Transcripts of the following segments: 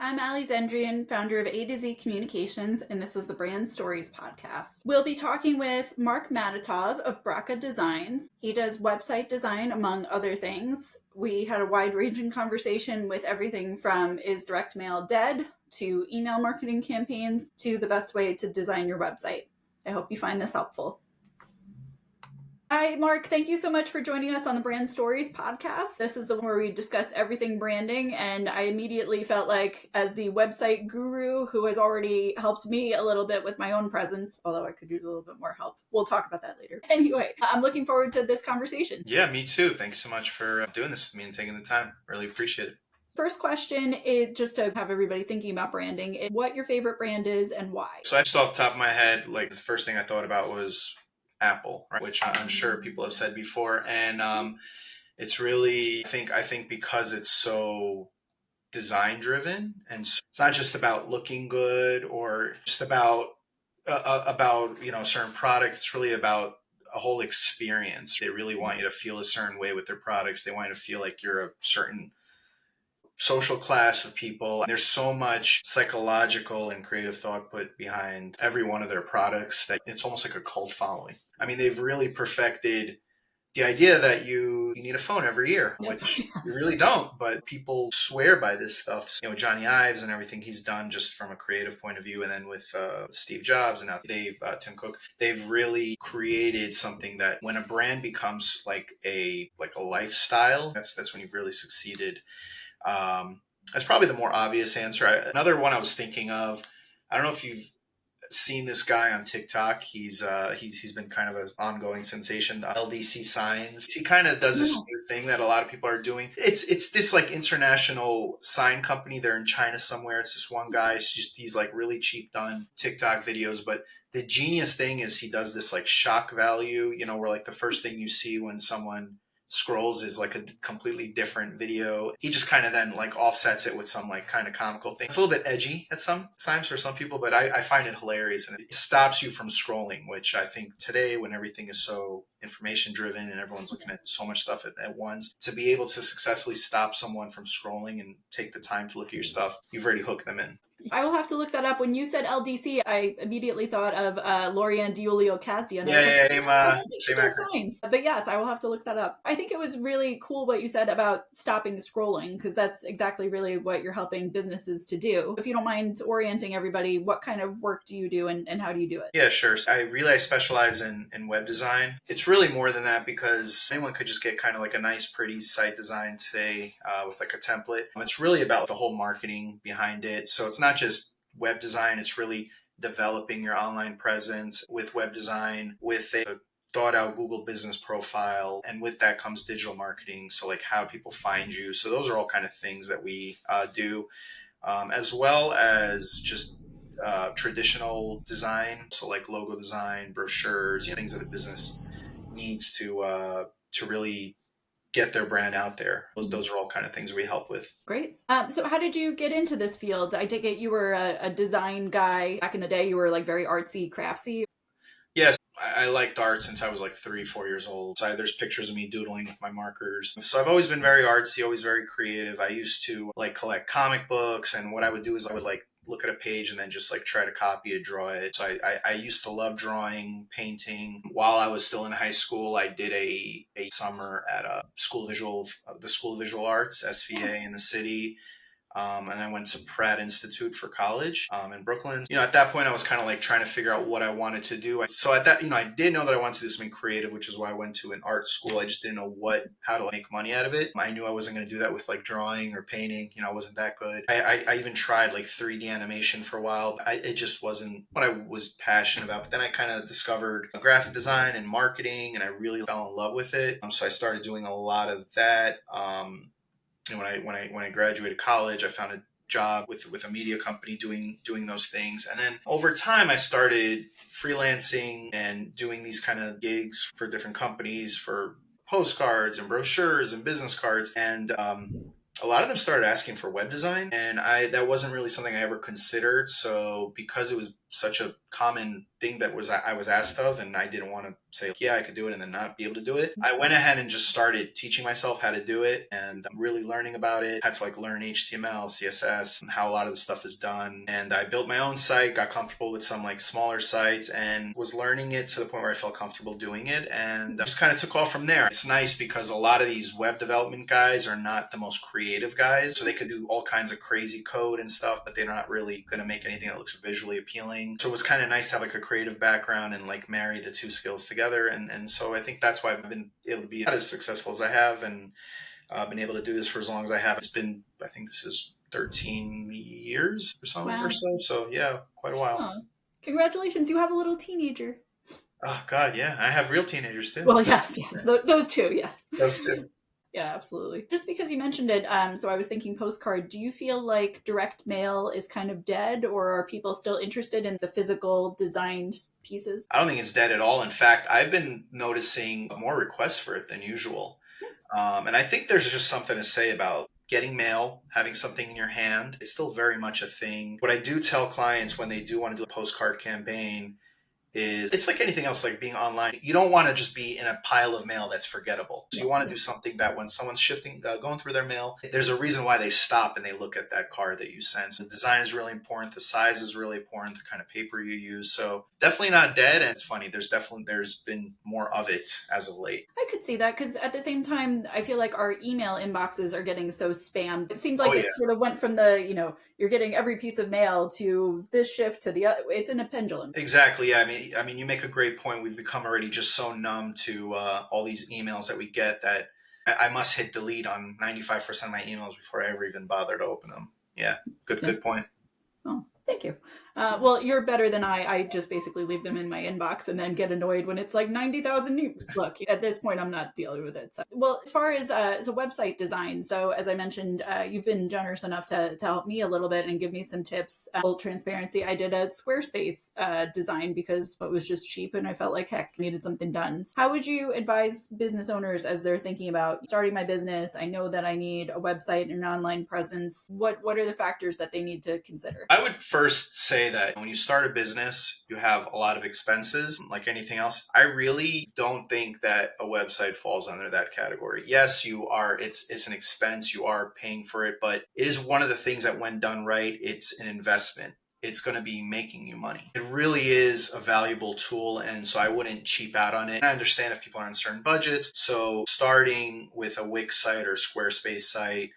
I'm Ali Zendrian, founder of A to Z Communications, and this is the Brand Stories podcast. We'll be talking with Mark Matatov of Braca Designs. He does website design, among other things. We had a wide-ranging conversation with everything from is direct mail dead to email marketing campaigns to the best way to design your website. I hope you find this helpful. Hi, Mark. Thank you so much for joining us on the Brand Stories podcast. This is the one where we discuss everything branding, and I immediately felt like, as the website guru who has already helped me a little bit with my own presence, although I could use a little bit more help. We'll talk about that later. Anyway, I'm looking forward to this conversation. Yeah, me too. Thanks so much for doing this with me and taking the time. Really appreciate it. First question is just to have everybody thinking about branding, is what your favorite brand is and why. So just off the top of my head, like the first thing I thought about was Apple, right? Which I'm sure people have said before. And it's really, I think because it's so design driven, and so it's not just about looking good or just about a certain product. It's really about a whole experience. They really want you to feel a certain way with their products. They want you to feel like you're a certain social class of people. There's so much psychological and creative thought put behind every one of their products that it's almost like a cult following. I mean, they've really perfected the idea that you need a phone every year, which you really don't, but people swear by this stuff. You know, Johnny Ives and everything he's done just from a creative point of view, and then with Steve Jobs and now Tim Cook, they've really created something that when a brand becomes like a lifestyle, that's when you've really succeeded. That's probably the more obvious answer. Another one I was thinking of, I don't know if you've seen this guy on TikTok. He's been kind of an ongoing sensation. LDC Signs. He kind of does this new thing that a lot of people are doing. It's this like international sign company. They're in China somewhere. It's this one guy. It's just these like really cheap done TikTok videos. But the genius thing is he does this like shock value, where like the first thing you see when someone scrolls is like a completely different video. He just kind of then like offsets it with some like kind of comical thing. It's a little bit edgy at some times for some people, but I find it hilarious, and it stops you from scrolling, which I think today when everything is so information driven and everyone's looking at so much stuff at once, to be able to successfully stop someone from scrolling and take the time to look at your stuff, you've already hooked them in. I will have to look that up. When you said LDC, I immediately thought of Lorianne Diulio-Casdia. Signs. But yes, I will have to look that up. I think it was really cool what you said about stopping the scrolling, because that's exactly really what you're helping businesses to do. If you don't mind orienting everybody, what kind of work do you do and how do you do it? Yeah, sure. I specialize in web design. It's really more than that, because anyone could just get kind of like a nice, pretty site design today with like a template. It's really about the whole marketing behind it. So it's not just web design, it's really developing your online presence with web design, with a thought out Google business profile. And with that comes digital marketing. So like how people find you. So those are all kind of things that we do, as well as just traditional design. So like logo design, brochures, things that a business needs to really get their brand out there. Those are all kind of things we help with. Great. So how did you get into this field? I take it you were a design guy back in the day. You were like very artsy, craftsy. Yes, I liked art since I was like 3-4 years old. So there's pictures of me doodling with my markers. So I've always been very artsy, always very creative. I used to like collect comic books, and what I would do is I would like look at a page and then just like try to copy it, draw it. So I used to love drawing, painting. While I was still in high school, I did a summer at the School of Visual Arts, SVA, in the city. And I went to Pratt Institute for college in Brooklyn. At that point, I was kind of like trying to figure out what I wanted to do. So at that, I did know that I wanted to do something creative, which is why I went to an art school. I just didn't know how to make money out of it. I knew I wasn't going to do that with like drawing or painting. I wasn't that good. I even tried like 3D animation for a while. It just wasn't what I was passionate about. But then I kind of discovered graphic design and marketing, and I really fell in love with it. So I started doing a lot of that. And when I graduated college, I found a job with a media company doing those things. And then over time, I started freelancing and doing these kind of gigs for different companies for postcards and brochures and business cards. And a lot of them started asking for web design, and that wasn't really something I ever considered. So because it was such a common thing that I was asked of, and I didn't want to say, yeah, I could do it and then not be able to do it. I went ahead and just started teaching myself how to do it and really learning about it. Had to like learn HTML, CSS, and how a lot of the stuff is done. And I built my own site, got comfortable with some like smaller sites, and was learning it to the point where I felt comfortable doing it, and just kind of took off from there. It's nice because a lot of these web development guys are not the most creative guys, so they could do all kinds of crazy code and stuff, but they're not really going to make anything that looks visually appealing. So it was kind of nice to have like a creative background and like marry the two skills together. And so I think that's why I've been able to be as successful as I have, and been able to do this for as long as I have. It's been, I think this is 13 years or so, or Wow. so. So yeah, quite a while. Oh, congratulations. You have a little teenager. Oh God, yeah. I have real teenagers too. Well, yes, yes. Those two, yes. Those two. Yeah, absolutely. Just because you mentioned it, so I was thinking postcard. Do you feel like direct mail is kind of dead, or are people still interested in the physical designed pieces? I don't think it's dead at all. In fact, I've been noticing more requests for it than usual. And I think there's just something to say about getting mail, having something in your hand. It's still very much a thing. What I do tell clients when they do want to do a postcard campaign is it's like anything else, like being online. You don't want to just be in a pile of mail that's forgettable. So you want to do something that when someone's going through their mail, there's a reason why they stop and they look at that card that you sent. So the design is really important. The size is really important. The kind of paper you use. So definitely not dead. And it's funny. There's been more of it as of late. I could see that because at the same time, I feel like our email inboxes are getting so spammed. It seemed Oh like yeah. it sort of went from the, you're getting every piece of mail to this shift to the other. It's in a pendulum. Exactly. Yeah. I mean, you make a great point. We've become already just so numb to all these emails that we get that I must hit delete on 95% of my emails before I ever even bother to open them. Yeah. Good point. Oh, thank you. Well, you're better than I. I just basically leave them in my inbox and then get annoyed when it's like 90,000 new. Look, at this point, I'm not dealing with it. So, well, as far as so website design, so as I mentioned, you've been generous enough to help me a little bit and give me some tips. Full transparency, I did a Squarespace design because it was just cheap and I felt like, heck, I needed something done. How would you advise business owners as they're thinking about starting my business? I know that I need a website and an online presence. What are the factors that they need to consider? I would first say that when you start a business, you have a lot of expenses. Like anything else, I really don't think that a website falls under that category. Yes, it's an expense, you are paying for it, but it is one of the things that when done right, it's an investment. It's going to be making you money. It really is a valuable tool. And so I wouldn't cheap out on it. I understand if people are on certain budgets. So starting with a Wix site or Squarespace site,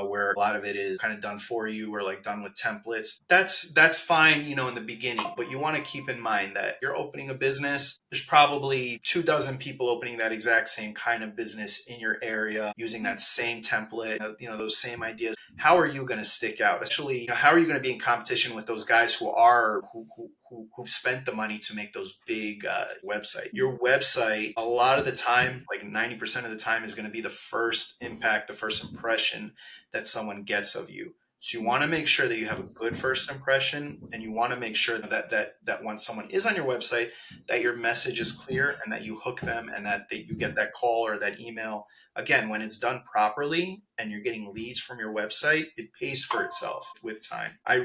where a lot of it is kind of done for you or like done with templates. That's fine, in the beginning, but you want to keep in mind that you're opening a business. There's probably 24 people opening that exact same kind of business in your area using that same template, those same ideas. How are you going to stick out? Especially, how are you going to be in competition with those guys who've spent the money to make those big websites? Your website, a lot of the time, like 90% of the time, is going to be the first impact, the first impression that someone gets of you. So you want to make sure that you have a good first impression, and you want to make sure that when someone is on your website, that your message is clear and that you hook them and that you get that call or that email. Again, when it's done properly and you're getting leads from your website, it pays for itself with time. I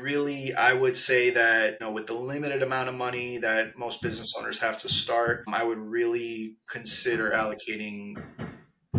would say that, with the limited amount of money that most business owners have to start, I would really consider allocating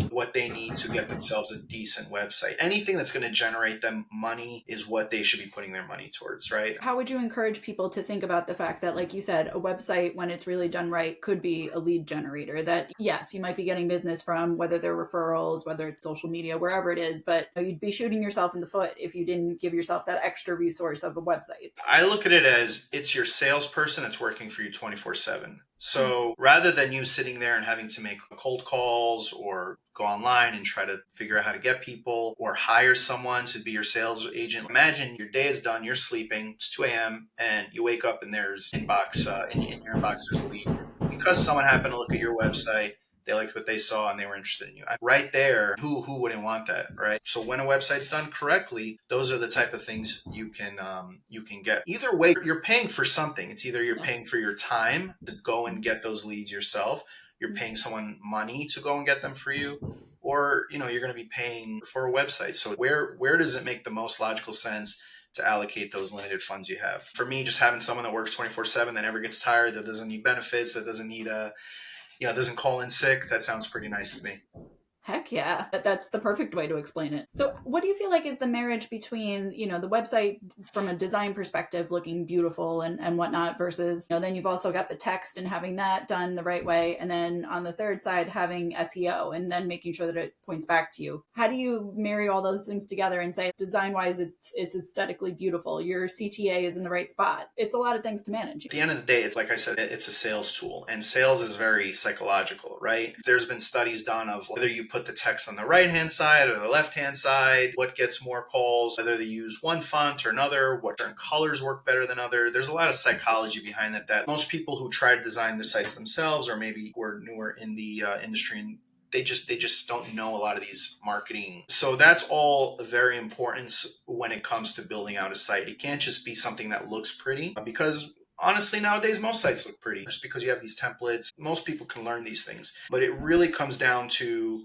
what they need to get themselves a decent website. Anything that's going to generate them money is what they should be putting their money towards, right? How would you encourage people to think about the fact that, like you said, a website, when it's really done right, could be a lead generator? That, yes, you might be getting business from, whether they're referrals, whether it's social media, wherever it is, but you'd be shooting yourself in the foot if you didn't give yourself that extra resource of a website. I look at it as it's your salesperson that's working for you 24/7. So rather than you sitting there and having to make cold calls or go online and try to figure out how to get people or hire someone to be your sales agent, imagine your day is done, you're sleeping, it's 2 a.m., and you wake up and there's in your inbox, there's a lead. Because someone happened to look at your website, they liked what they saw and they were interested in you. Right there, who wouldn't want that, right? So when a website's done correctly, those are the type of things you can get. Either way, you're paying for something. It's either you're paying for your time to go and get those leads yourself, you're paying someone money to go and get them for you, or you're going to be paying for a website. So where does it make the most logical sense to allocate those limited funds you have. For me, just having someone that works 24/7, that never gets tired, that doesn't need benefits, that doesn't need doesn't call in sick, that sounds pretty nice to me. Heck yeah. That's the perfect way to explain it. So, what do you feel like is the marriage between, the website from a design perspective looking beautiful and whatnot versus, then you've also got the text and having that done the right way. And then on the third side, having SEO and then making sure that it points back to you. How do you marry all those things together and say design wise, it's aesthetically beautiful? Your CTA is in the right spot. It's a lot of things to manage. At the end of the day, it's like I said, it's a sales tool, and sales is very psychological, right? There's been studies done of whether you put the text on the right hand side or the left hand side, what gets more calls, whether they use one font or another, what certain colors work better than other. There's a lot of psychology behind that most people who try to design the sites themselves, or maybe who are newer in the industry, and they just don't know a lot of these marketing. So that's all very important when it comes to building out a site. It can't just be something that looks pretty, because honestly, nowadays, most sites look pretty just because you have these templates. Most people can learn these things, but it really comes down to,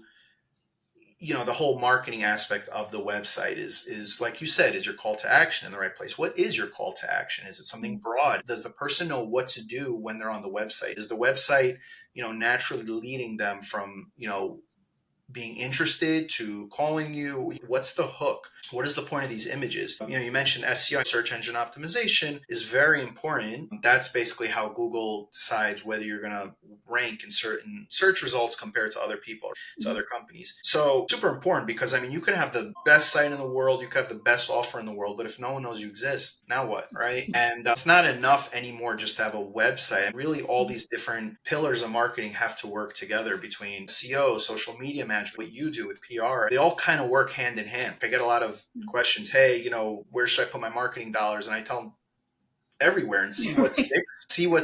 the whole marketing aspect of the website is like you said, is your call to action in the right place? What is your call to action? Is it something broad? Does the person know what to do when they're on the website? Is the website, naturally leading them from, being interested to calling you? What's the hook? What is the point of these images? You mentioned SEO, search engine optimization, is very important. That's basically how Google decides whether you're going to rank in certain search results compared to other people, to other companies. So super important, because you could have the best site in the world, you could have the best offer in the world, but if no one knows you exist, now what, right? And it's not enough anymore just to have a website. Really, all these different pillars of marketing have to work together, between SEO, social media management, what you do with PR. They all kind of work hand in hand. I get a lot of questions, hey, where should I put my marketing dollars? And I tell them, everywhere, and see what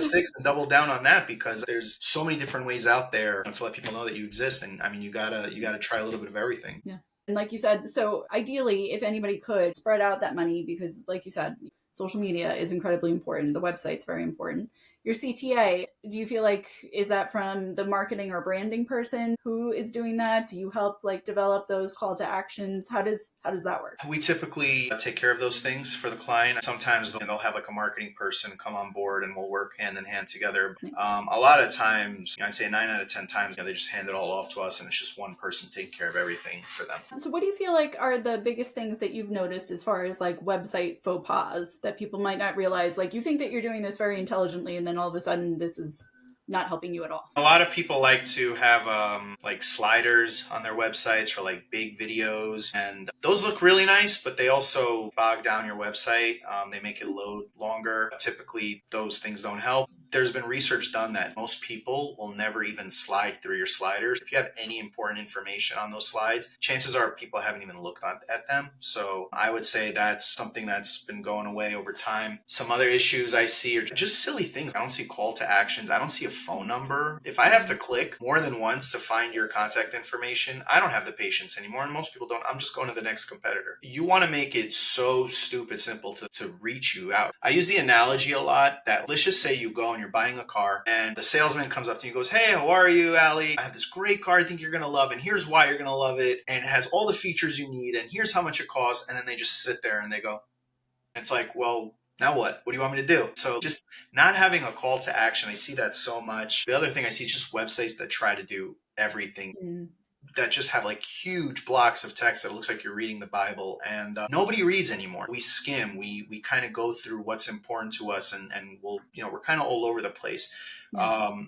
sticks, and double down on that, because there's so many different ways out there to let people know that you exist. And you gotta try a little bit of everything. Yeah. And like you said, so ideally, if anybody could spread out that money, because like you said, social media is incredibly important. The website's very important. Your CTA, do you feel like, is that from the marketing or branding person who is doing that? Do you help develop those call to actions? How does that work? We typically take care of those things for the client. Sometimes they'll have a marketing person come on board, and we'll work hand in hand together. Nice. A lot of times, I'd say 9 out of 10 times, they just hand it all off to us, and it's just one person taking care of everything for them. So what do you feel like are the biggest things that you've noticed as far as website faux pas that people might not realize? You think that you're doing this very intelligently, and then all of a sudden this is not helping you at all. A lot of people like to have sliders on their websites for big videos, and those look really nice, but they also bog down your website. They make it load longer. Typically, those things don't help. There's been research done that most people will never even slide through your sliders. If you have any important information on those slides, chances are people haven't even looked at them. So I would say that's something that's been going away over time. Some other issues I see are just silly things. I don't see call to actions. I don't see a phone number. If I have to click more than once to find your contact information, I don't have the patience anymore, and most people don't. I'm just going to the next competitor. You want to make it so stupid simple to reach you out. I use the analogy a lot that, let's just say you go and you're buying a car, and the salesman comes up to you and goes, hey, how are you, Allie? I have this great car I think you're going to love, and here's why you're going to love it, and it has all the features you need, and here's how much it costs. And then they just sit there and they go, it's like, well, now what? What do you want me to do? So just not having a call to action. I see that so much. The other thing I see is just websites that try to do everything, that just have huge blocks of text that looks like you're reading the Bible, and nobody reads anymore. We skim, we kind of go through what's important to us, and we're kind of all over the place. Yeah.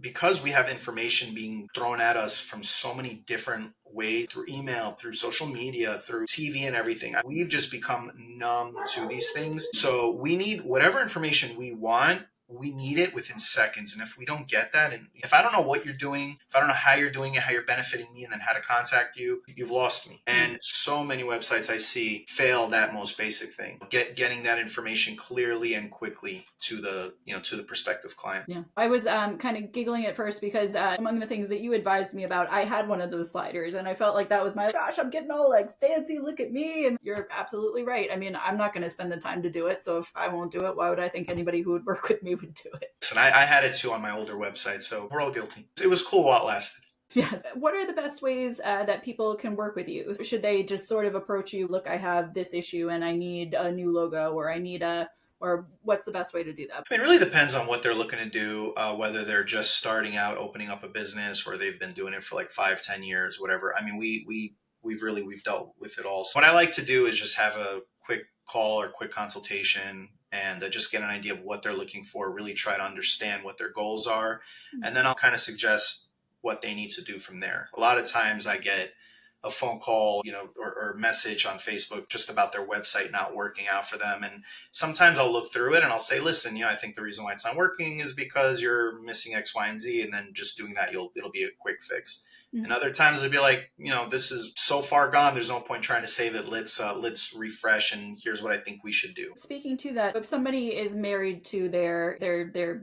Because we have information being thrown at us from so many different ways, through email, through social media, through TV and everything, we've just become numb to these things. So we need whatever information we want. We need it within seconds. And if we don't get that, and if I don't know what you're doing, if I don't know how you're doing it, how you're benefiting me, and then how to contact you, you've lost me. And so many websites I see fail that most basic thing, getting that information clearly and quickly to the prospective client. Yeah. I was kind of giggling at first because among the things that you advised me about, I had one of those sliders, and I felt like that was my, gosh, I'm getting all fancy, look at me. And you're absolutely right. I mean, I'm not going to spend the time to do it. So if I won't do it, why would I think anybody who would work with me would do it? And I had it too on my older website, so we're all guilty. It was cool while it lasted. Yes. What are the best ways that people can work with you? Should they just sort of approach you, look, I have this issue and I need a new logo, or I need a, or what's the best way to do that? I mean, it really depends on what they're looking to do, whether they're just starting out, opening up a business, or they've been doing it for like 5, 10 years, whatever. I mean, we've dealt with it all. So what I like to do is just have a quick call or quick consultation and just get an idea of what they're looking for. Really try to understand what their goals are, and then I'll kind of suggest what they need to do from there. A lot of times, I get a phone call, or message on Facebook just about their website not working out for them, and sometimes I'll look through it and I'll say, listen, I think the reason why it's not working is because you're missing X, Y, and Z. And then just doing that, it'll be a quick fix. And other times it'll be like, this is so far gone. There's no point trying to save it. Let's refresh. And here's what I think we should do. Speaking to that, if somebody is married to their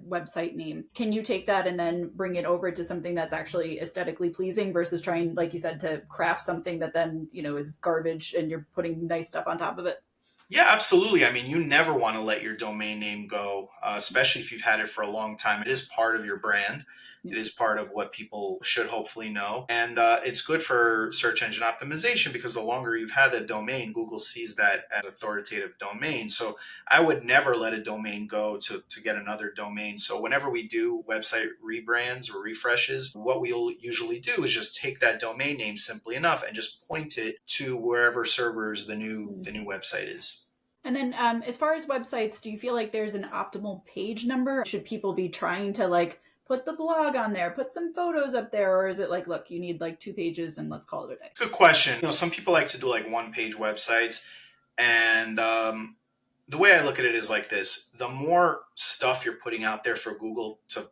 website name, can you take that and then bring it over to something that's actually aesthetically pleasing versus trying, like you said, to craft something that then, is garbage and you're putting nice stuff on top of it? Yeah, absolutely. I mean, you never want to let your domain name go, especially if you've had it for a long time. It is part of your brand. It is part of what people should hopefully know. And it's good for search engine optimization because the longer you've had that domain, Google sees that as authoritative domain. So I would never let a domain go to get another domain. So whenever we do website rebrands or refreshes, what we'll usually do is just take that domain name simply enough and just point it to wherever servers the new website is. And then, as far as websites, do you feel like there's an optimal page number? Should people be trying to like put the blog on there, put some photos up there, or is it like, look, you need like 2 pages and let's call it a day? Good question. Some people like to do like one page websites. And the way I look at it is like this: the more stuff you're putting out there for Google to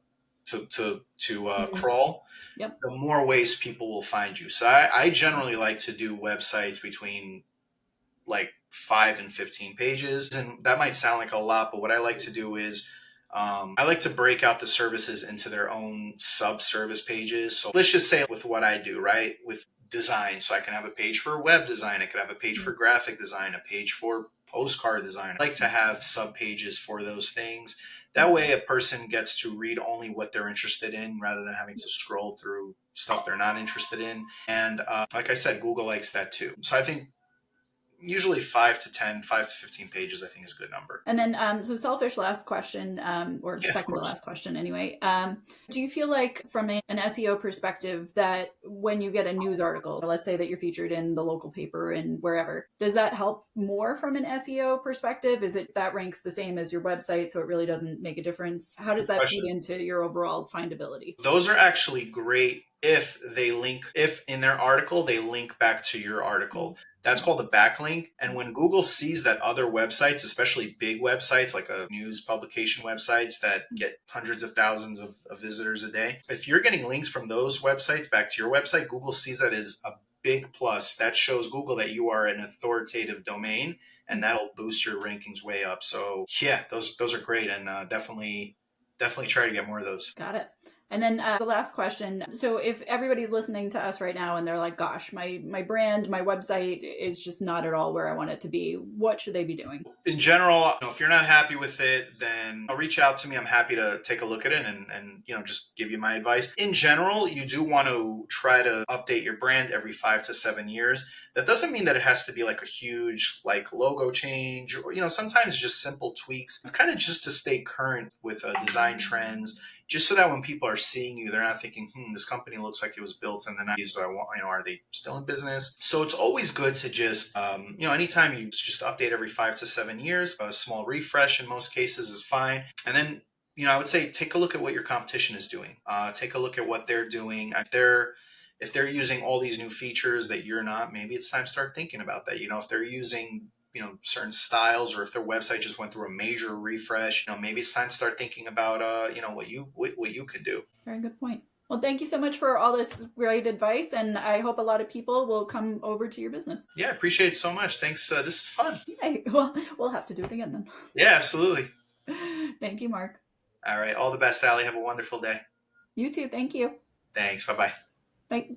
crawl, Yep. the more ways people will find you. So I generally like to do websites between like 5 and 15 pages. And that might sound like a lot, but what I like to do is I like to break out the services into their own sub-service pages. So let's just say with what I do, right? With design. So I can have a page for web design. I could have a page for graphic design, a page for postcard design. I like to have sub pages for those things. That way a person gets to read only what they're interested in rather than having to scroll through stuff they're not interested in. And like I said, Google likes that too. So I think usually 5 to 10, 5 to 15 pages, I think is a good number. And then, so selfish last question, or Yeah, of second to course. last question anyway. Do you feel like from an SEO perspective that when you get a news article, let's say that you're featured in the local paper and wherever, does that help more from an SEO perspective? Is it that ranks the same as your website, so it really doesn't make a difference? How does Good that feed question. into your overall findability? Those are actually great if in their article they link back to your article. That's called a backlink. And when Google sees that other websites, especially big websites like a news publication websites that get hundreds of thousands of visitors a day, if you're getting links from those websites back to your website, Google sees that as a big plus. That shows Google that you are an authoritative domain, and that'll boost your rankings way up. So yeah, those are great, and definitely try to get more of those. Got it. And then the last question. So if everybody's listening to us right now and they're like, gosh, my brand, my website is just not at all where I want it to be, what should they be doing? In general, if you're not happy with it, then reach out to me. I'm happy to take a look at it and just give you my advice. In general, you do want to try to update your brand every 5 to 7 years. That doesn't mean that it has to be like a huge like logo change, or sometimes just simple tweaks, kind of just to stay current with design trends, just so that when people are seeing you, they're not thinking, this company looks like it was built in the 90s. Do I want, are they still in business? So it's always good to just, anytime you just update every 5 to 7 years, a small refresh in most cases is fine. And then, I would say take a look at what your competition is doing. Take a look at what they're doing. If they're using all these new features that you're not, maybe it's time to start thinking about that. If they're using certain styles, or if their website just went through a major refresh, maybe it's time to start thinking about what you can do. Very good point. Well, thank you so much for all this great advice, and I hope a lot of people will come over to your business. Yeah, I appreciate it so much. Thanks. This is fun. Yay. Well, we'll have to do it again then. Yeah, absolutely. Thank you, Mark. All right. All the best, Allie. Have a wonderful day. You too. Thank you. Thanks. Bye-bye. Bye.